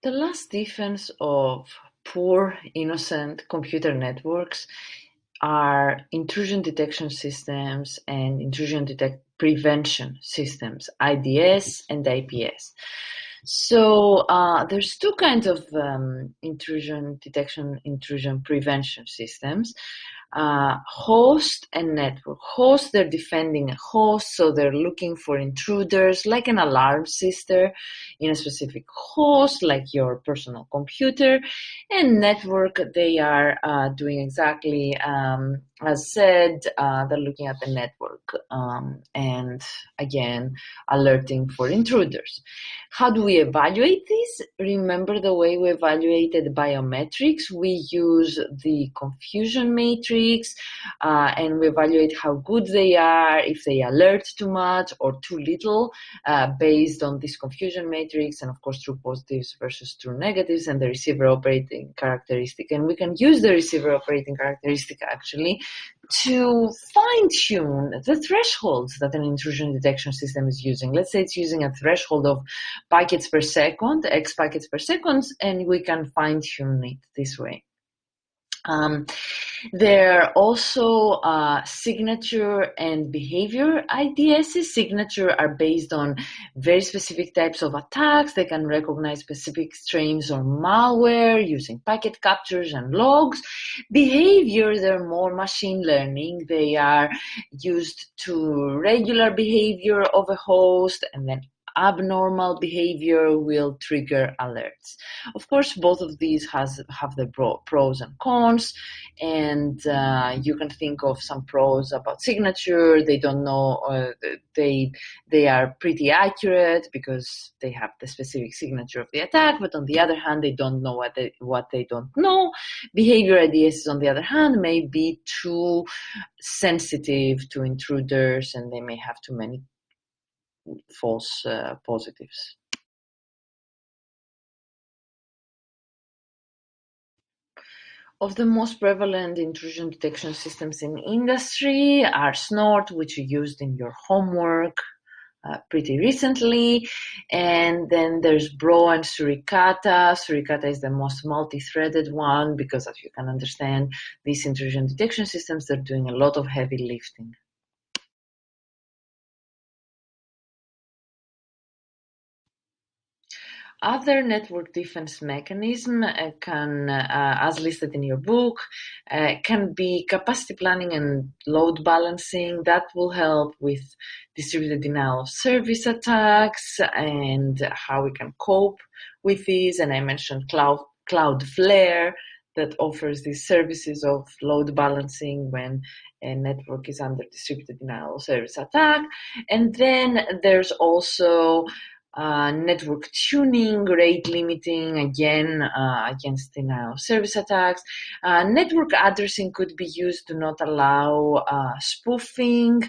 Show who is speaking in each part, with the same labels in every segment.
Speaker 1: The last defense of poor, innocent computer networks are intrusion detection systems and prevention systems, IDS and IPS. So there's two kinds of intrusion detection, intrusion prevention systems. Host and network. Host, they're defending a host, so they're looking for intruders, like an alarm system in a specific host, like your personal computer. And network, they are doing exactly as said. They're looking at the network and again alerting for intruders. How do we evaluate this? Remember the way we evaluated biometrics? We use the confusion matrix and we evaluate how good they are, if they alert too much or too little, based on this confusion matrix, and of course true positives versus true negatives, and the receiver operating characteristic. And we can use the receiver operating characteristic actually to fine-tune the thresholds that an intrusion detection system is using. Let's say it's using a threshold of packets per second, X packets per second, and we can fine-tune it this way. There are also signature and behavior IDSs. Signature are based on very specific types of attacks. They can recognize specific strains or malware using packet captures and logs. Behavior, they're more machine learning. They are used to regular behavior of a host, and then abnormal behavior will trigger alerts. Of course, both of these have the pros and cons, and you can think of some pros about signature. They don't know, they are pretty accurate because they have the specific signature of the attack, but on the other hand, they don't know what they don't know. Behavior IDS, on the other hand, may be too sensitive to intruders, and they may have too many false positives. Of the most prevalent intrusion detection systems in industry are Snort, which you used in your homework pretty recently, and then there's Bro and Suricata. Suricata is the most multi-threaded one because, as you can understand, these intrusion detection systems, they're doing a lot of heavy lifting. Other network defense mechanism can, as listed in your book, can be capacity planning and load balancing. That will help with distributed denial of service attacks and how we can cope with these. And I mentioned Cloudflare that offers these services of load balancing when a network is under distributed denial of service attack. And then there's also network tuning, rate limiting, again, against denial of service attacks. Network addressing could be used to not allow spoofing,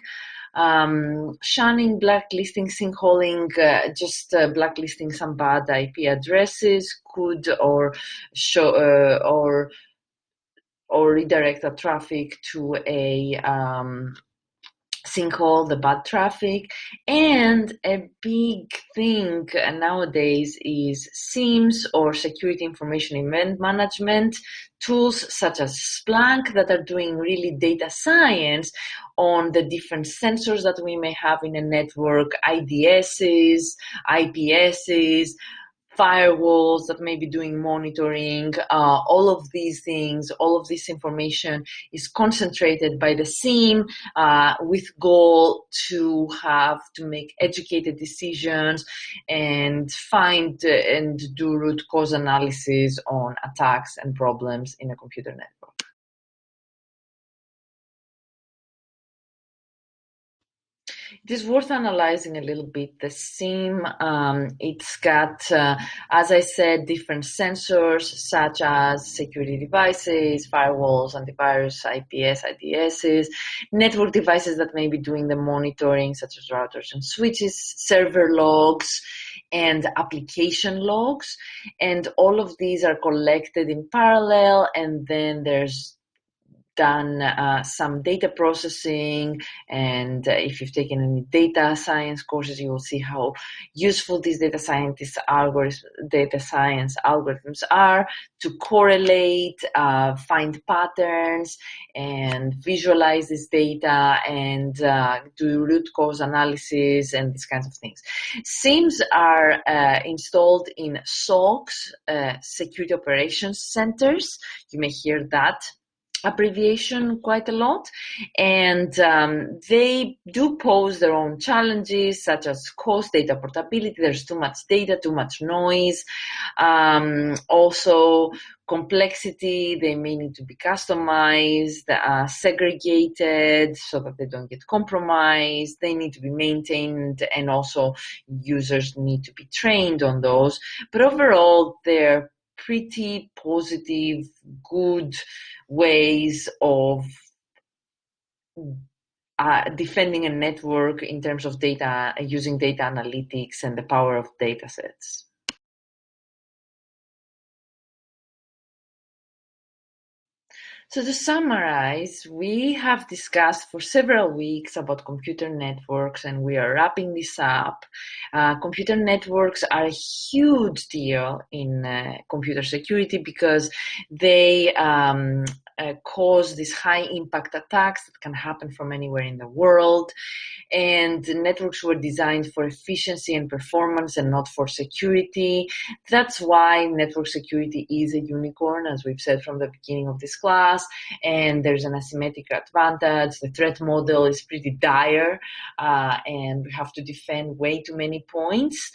Speaker 1: shunning, blacklisting, sinkholing, just blacklisting some bad IP addresses could, or show, or redirect the traffic to a sinkhole, the bad traffic. And a big thing nowadays is SIEMs, or security information event management tools such as Splunk, that are doing really data science on the different sensors that we may have in a network, IDSs, IPSs, firewalls that may be doing monitoring. All of these things, all of this information is concentrated by the SIEM with goal to have to make educated decisions and find and do root cause analysis on attacks and problems in a computer network. It is worth analyzing a little bit the SIEM. It's got, as I said, different sensors such as security devices, firewalls, antivirus, IPS, IDSs, network devices that may be doing the monitoring, such as routers and switches, server logs, and application logs. And all of these are collected in parallel, and then there's done some data processing, and if you've taken any data science courses, you will see how useful these data science algorithms are to correlate, find patterns, and visualize this data, and do root cause analysis and these kinds of things. SIEMs are installed in SOCs, Security Operations Centers. You may hear that abbreviation quite a lot, and they do pose their own challenges, such as cost, data portability. There's too much data, too much noise. Also complexity. They may need to be customized, segregated so that they don't get compromised. They need to be maintained, and also users need to be trained on those. But overall, they're pretty positive, good ways of defending a network in terms of data, using data analytics and the power of data sets. So to summarize, we have discussed for several weeks about computer networks, and we are wrapping this up. Computer networks are a huge deal in computer security because they cause these high impact attacks that can happen from anywhere in the world. And the networks were designed for efficiency and performance and not for security. That's why network security is a unicorn, as we've said from the beginning of this class, and there's an asymmetric advantage. The threat model is pretty dire, and we have to defend way too many points.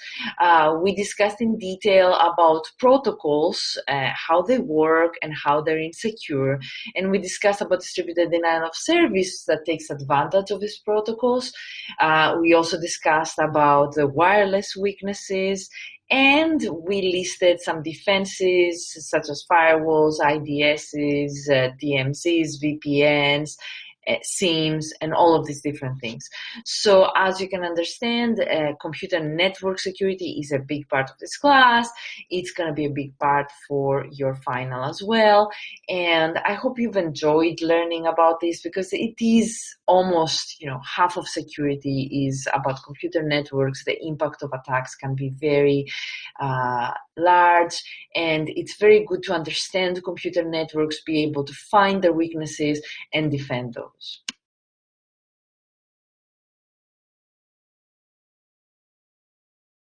Speaker 1: We discussed in detail about protocols, how they work and how they're insecure, and we discussed about distributed denial of service that takes advantage of these protocols. We also discussed about the wireless weaknesses, and we listed some defenses such as firewalls, IDSs, DMZs, VPNs, SIEMs, and all of these different things. So as you can understand, computer network security is a big part of this class. It's going to be a big part for your final as well. And I hope you've enjoyed learning about this, because it is almost, half of security is about computer networks. The impact of attacks can be very large, and it's very good to understand computer networks, be able to find their weaknesses and defend those.